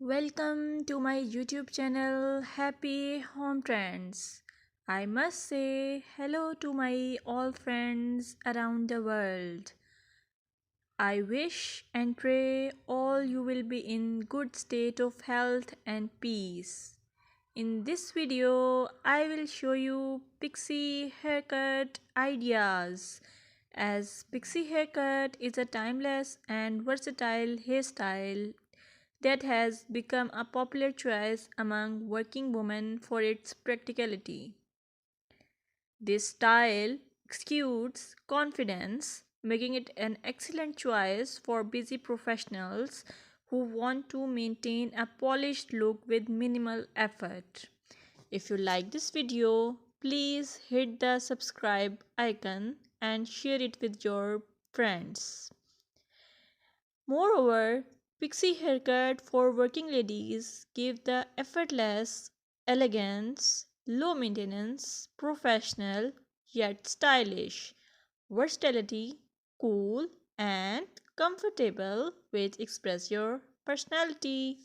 Welcome to my YouTube channel Happy Home Trends. I must say hello to my all friends around the world. I wish and pray all you will be in good state of health and peace. In this video, I will show you pixie haircut ideas. As pixie haircut is a timeless and versatile hairstyle that has become a popular choice among working women for its practicality. This style exudes confidence, making it an excellent choice for busy professionals who want to maintain a polished look with minimal effort. If you like this video, please hit the subscribe icon and share it with your friends. Moreover, pixie haircut for working ladies give the effortless elegance, low maintenance, professional yet stylish, versatility, cool and comfortable which express your personality.